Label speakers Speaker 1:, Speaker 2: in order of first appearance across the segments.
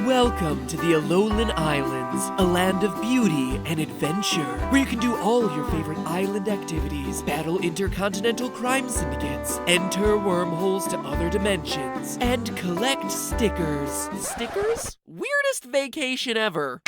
Speaker 1: Welcome to the Alolan Islands, a land of beauty and adventure, where you can do all your favorite island activities, battle intercontinental crime syndicates, enter wormholes to other dimensions, and collect stickers. Stickers? Weirdest vacation ever.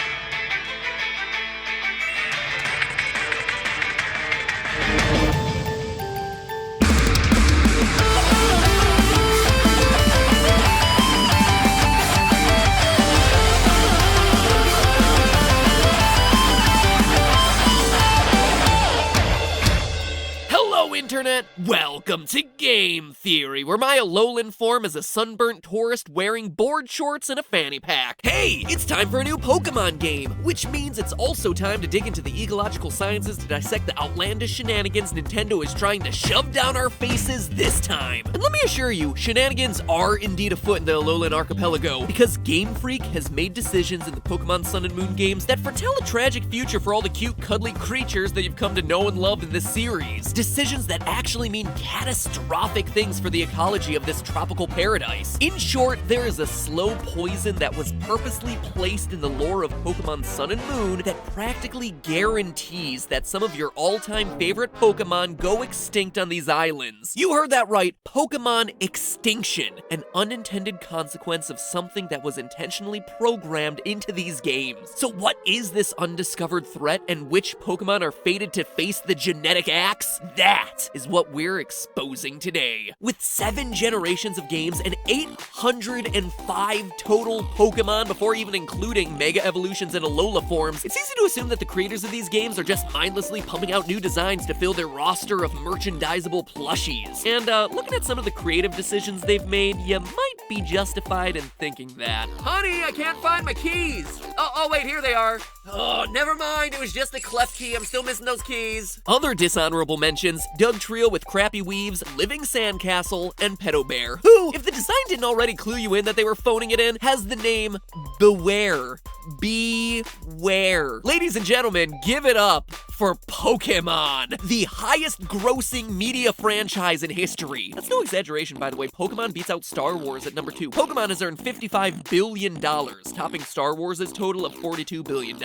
Speaker 1: Internet, welcome to Game Theory, where my Alolan form is a sunburnt tourist wearing board shorts and a fanny pack. Hey, it's time for a new Pokemon game, which means it's also time to dig into the ecological sciences to dissect the outlandish shenanigans Nintendo is trying to shove down our faces this time. And let me assure you, shenanigans are indeed afoot in the Alolan archipelago, because Game Freak has made decisions in the Pokemon Sun and Moon games that foretell a tragic future for all the cute, cuddly creatures that you've come to know and love in this series. Decisions that actually mean catastrophic things for the ecology of this tropical paradise. In short, there is a slow poison that was purposely placed in the lore of Pokemon Sun and Moon that practically guarantees that some of your all-time favorite Pokemon go extinct on these islands. You heard that right, Pokemon extinction, an unintended consequence of something that was intentionally programmed into these games. So what is this undiscovered threat, and which Pokemon are fated to face the genetic axe? That is what we're exposing today. With 7 generations of games and 805 total Pokemon before even including Mega Evolutions and Alola forms, it's easy to assume that the creators of these games are just mindlessly pumping out new designs to fill their roster of merchandisable plushies. And looking at some of the creative decisions they've made, you might be justified in thinking that. Honey, I can't find my keys! Oh wait, here they are. Oh, never mind, it was just a cleft key, I'm still missing those keys. Other dishonorable mentions, Doug Trio with Crappy Weaves, Living Sandcastle, and Pedo Bear, who, if the design didn't already clue you in that they were phoning it in, has the name Beware. Beware. Ladies and gentlemen, give it up for Pokemon, the highest grossing media franchise in history. That's no exaggeration, by the way. Pokemon beats out Star Wars at number 2. Pokemon has earned $55 billion, topping Star Wars' total of $42 billion.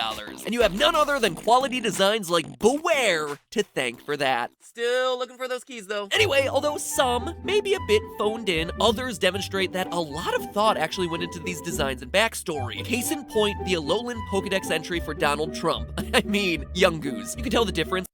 Speaker 1: And you have none other than quality designs like Beware to thank for that. Still looking for those keys, though. Anyway, although some may be a bit phoned in, others demonstrate that a lot of thought actually went into these designs and backstory. Case in point, the Alolan Pokedex entry for Donald Trump. I mean, Young Goose. You can tell the difference.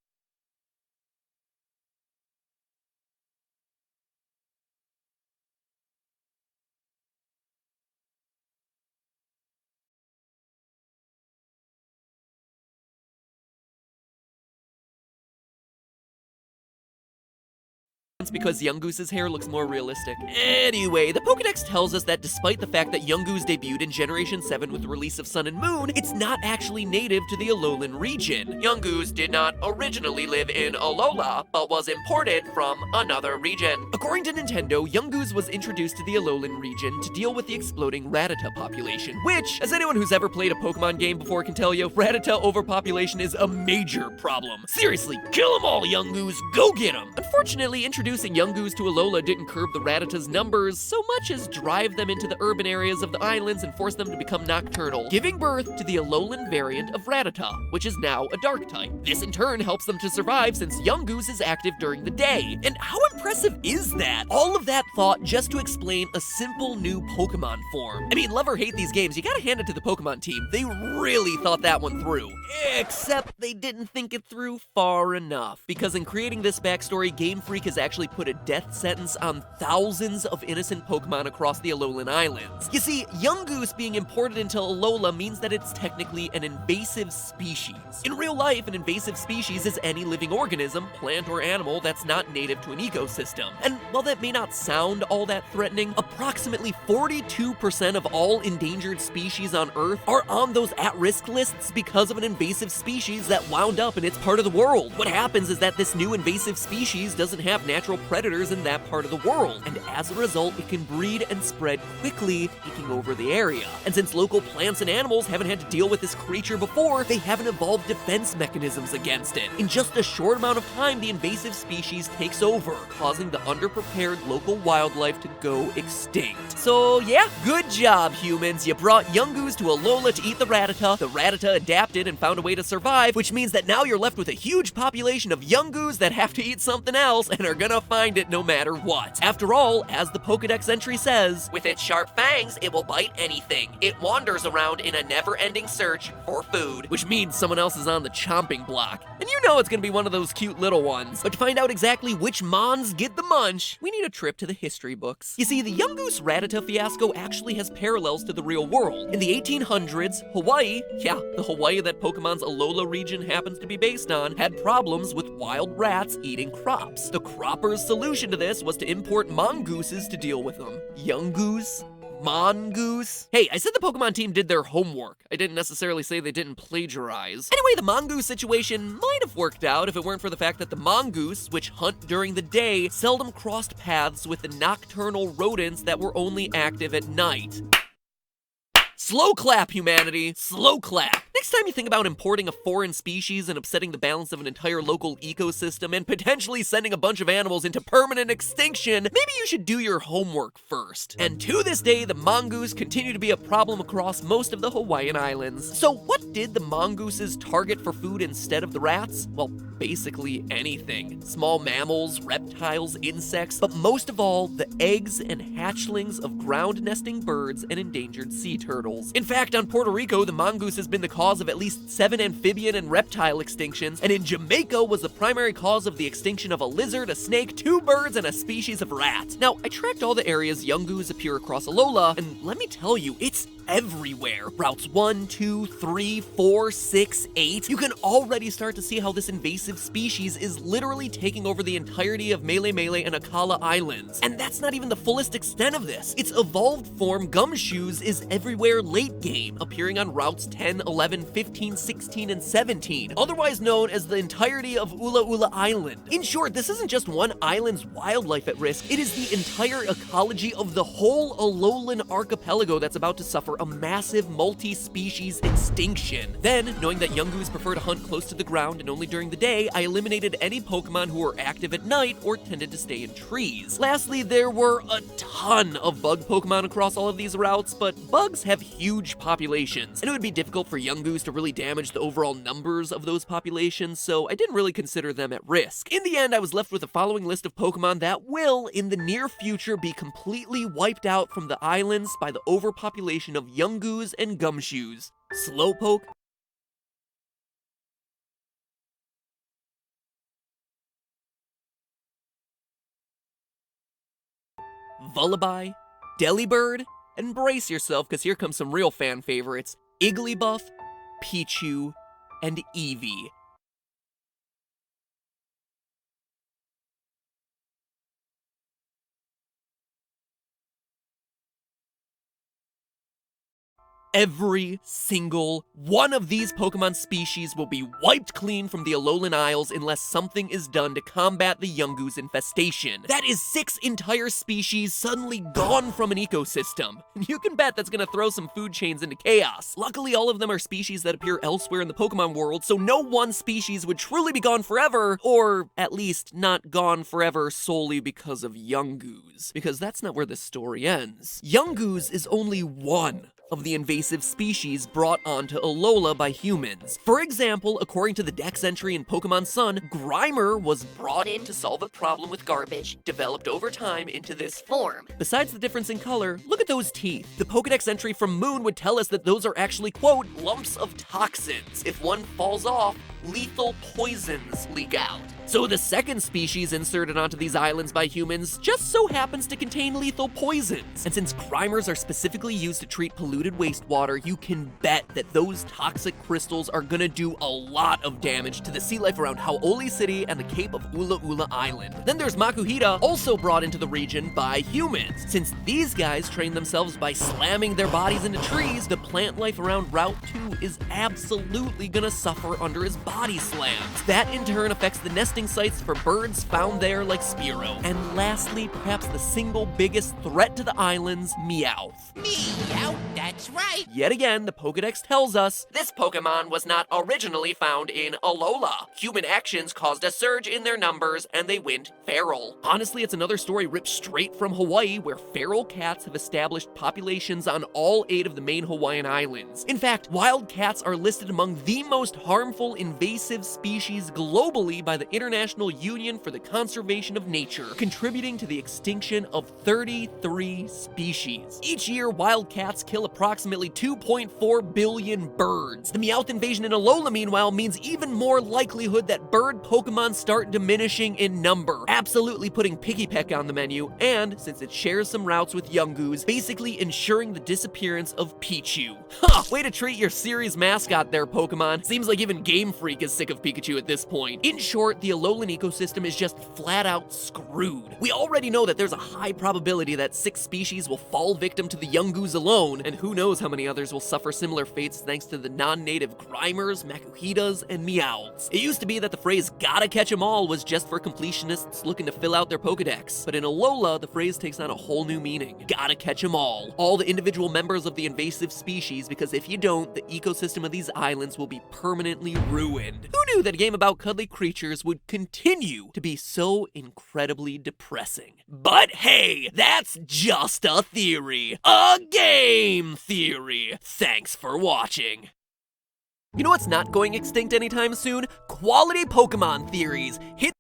Speaker 1: Because Young Goose's hair looks more realistic. Anyway, the Pokedex tells us that despite the fact that Young Goose debuted in Generation 7 with the release of Sun and Moon, it's not actually native to the Alolan region. Young Goose did not originally live in Alola, but was imported from another region. According to Nintendo, Young Goose was introduced to the Alolan region to deal with the exploding Rattata population, which, as anyone who's ever played a Pokemon game before can tell you, Rattata overpopulation is a major problem. Seriously, kill them all, Young Goose, go get them! Unfortunately, introducing Young Goose to Alola didn't curb the Rattata's numbers so much as drive them into the urban areas of the islands and force them to become nocturnal, giving birth to the Alolan variant of Rattata, which is now a dark type. This in turn helps them to survive since Young Goose is active during the day. And how impressive is that? All of that thought just to explain a simple new Pokemon form. I mean, love or hate these games, you gotta hand it to the Pokemon team. They really thought that one through. Except they didn't think it through far enough, because in creating this backstory, Game Freak has actually put a death sentence on thousands of innocent Pokemon across the Alolan Islands. You see, Young Goose being imported into Alola means that it's technically an invasive species. In real life, an invasive species is any living organism, plant or animal, that's not native to an ecosystem. And while that may not sound all that threatening, approximately 42% of all endangered species on Earth are on those at-risk lists because of an invasive species that wound up in its part of the world. What happens is that this new invasive species doesn't have natural natural predators in that part of the world, and as a result, it can breed and spread quickly, taking over the area. And since local plants and animals haven't had to deal with this creature before, they haven't evolved defense mechanisms against it. In just a short amount of time, the invasive species takes over, causing the underprepared local wildlife to go extinct. So yeah, good job, humans. You brought young goose to Alola to eat the Rattata adapted and found a way to survive, which means that now you're left with a huge population of young goose that have to eat something else and are gonna find it no matter what. After all, as the Pokedex entry says, with its sharp fangs, it will bite anything. It wanders around in a never-ending search for food, which means someone else is on the chomping block. And you know it's gonna be one of those cute little ones. But to find out exactly which mons get the munch, we need a trip to the history books. You see, the young goose Rattata fiasco actually has parallels to the real world. In the 1800s, Hawaii, yeah, the Hawaii that Pokemon's Alola region happens to be based on, had problems with wild rats eating crops. The croppers' solution to this was to import mongooses to deal with them. Young goose? Mongoose? Hey, I said the Pokemon team did their homework. I didn't necessarily say they didn't plagiarize. Anyway, the mongoose situation might have worked out if it weren't for the fact that the mongoose, which hunt during the day, seldom crossed paths with the nocturnal rodents that were only active at night. Slow clap, humanity. Slow clap. Next time you think about importing a foreign species and upsetting the balance of an entire local ecosystem and potentially sending a bunch of animals into permanent extinction, maybe you should do your homework first. And to this day, the mongoose continue to be a problem across most of the Hawaiian Islands. So what did the mongooses target for food instead of the rats? Well, basically anything. Small mammals, reptiles, insects, but most of all, the eggs and hatchlings of ground-nesting birds and endangered sea turtles. In fact, on Puerto Rico, the mongoose has been the cause of at least 7 amphibian and reptile extinctions, and in Jamaica was the primary cause of the extinction of a lizard, a snake, 2 birds, and a species of rat. Now, I tracked all the areas young goose appear across Alola, and let me tell you, it's everywhere. Routes 1, 2, 3, 4, 6, 8. You can already start to see how this invasive species is literally taking over the entirety of Mele Mele and Akala Islands. And that's not even the fullest extent of this. Its evolved form, Gumshoes, is everywhere late game, appearing on routes 10, 11, 15, 16, and 17, otherwise known as the entirety of Ula Ula Island. In short, this isn't just one island's wildlife at risk, it is the entire ecology of the whole Alolan archipelago that's about to suffer a massive multi-species extinction. Then, knowing that young goose prefer to hunt close to the ground and only during the day, I eliminated any Pokemon who were active at night or tended to stay in trees. Lastly, there were a ton of bug Pokemon across all of these routes, but bugs have huge populations, and it would be difficult for young goose to really damage the overall numbers of those populations, so I didn't really consider them at risk. In the end, I was left with the following list of Pokemon that will, in the near future, be completely wiped out from the islands by the overpopulation of young goose and Gumshoes. Slowpoke, Vullaby, Delibird, and brace yourself because here comes some real fan favorites, Igglybuff, Pichu, and Eevee. Every single one of these Pokemon species will be wiped clean from the Alolan Isles unless something is done to combat the Yungoos infestation. That is 6 entire species suddenly gone from an ecosystem. You can bet that's gonna throw some food chains into chaos. Luckily, all of them are species that appear elsewhere in the Pokemon world, so no one species would truly be gone forever, or at least not gone forever solely because of Yungoos. Because that's not where the story ends. Yungoos is only one of the invasive species brought onto Alola by humans. For example, according to the Dex entry in Pokemon Sun, Grimer was brought in to solve a problem with garbage, developed over time into this form. Besides the difference in color, look at those teeth. The Pokedex entry from Moon would tell us that those are actually, quote, lumps of toxins. If one falls off, lethal poisons leak out. So the second species inserted onto these islands by humans just so happens to contain lethal poisons. And since Grimers are specifically used to treat polluted wastewater, you can bet that those toxic crystals are gonna do a lot of damage to the sea life around Hau'oli City and the Cape of Ula Ula Island. Then there's Makuhita, also brought into the region by humans. Since these guys train themselves by slamming their bodies into trees, the plant life around Route 2 is absolutely gonna suffer under his body slams. That in turn affects the nesting sites for birds found there like Spearow. And lastly, perhaps the single biggest threat to the islands, Meowth.
Speaker 2: Meow, that's right.
Speaker 1: Yet again, the Pokedex tells us this Pokemon was not originally found in Alola. Human actions caused a surge in their numbers and they went feral. Honestly, it's another story ripped straight from Hawaii, where feral cats have established populations on all 8 of the main Hawaiian islands. In fact, wild cats are listed among the most harmful invasive species globally by the International Union for the Conservation of Nature, contributing to the extinction of 33 species. Each year, wild cats kill approximately 2.4 billion birds. The Meowth invasion in Alola, meanwhile, means even more likelihood that bird Pokemon start diminishing in number, absolutely putting Pikipek on the menu, and, since it shares some routes with Yungoos, basically ensuring the disappearance of Pichu. Huh, way to treat your series mascot there, Pokemon. Seems like even Game Freak is sick of Pikachu at this point. In short, the Alolan ecosystem is just flat out screwed. We already know that there's a high probability that 6 species will fall victim to the Yungoos alone, and who knows how many others will suffer similar fates thanks to the non-native Grimers, Makuhitas, and Meowths. It used to be that the phrase "gotta catch 'em all" was just for completionists looking to fill out their Pokedex, but in Alola, the phrase takes on a whole new meaning. Gotta catch 'em all the individual members of the invasive species, because if you don't, the ecosystem of these islands will be permanently ruined. Who knew that a game about cuddly creatures would continue to be so incredibly depressing? But hey, that's just a theory. A game theory. Thanks for watching. You know what's not going extinct anytime soon? Quality Pokemon theories. Hit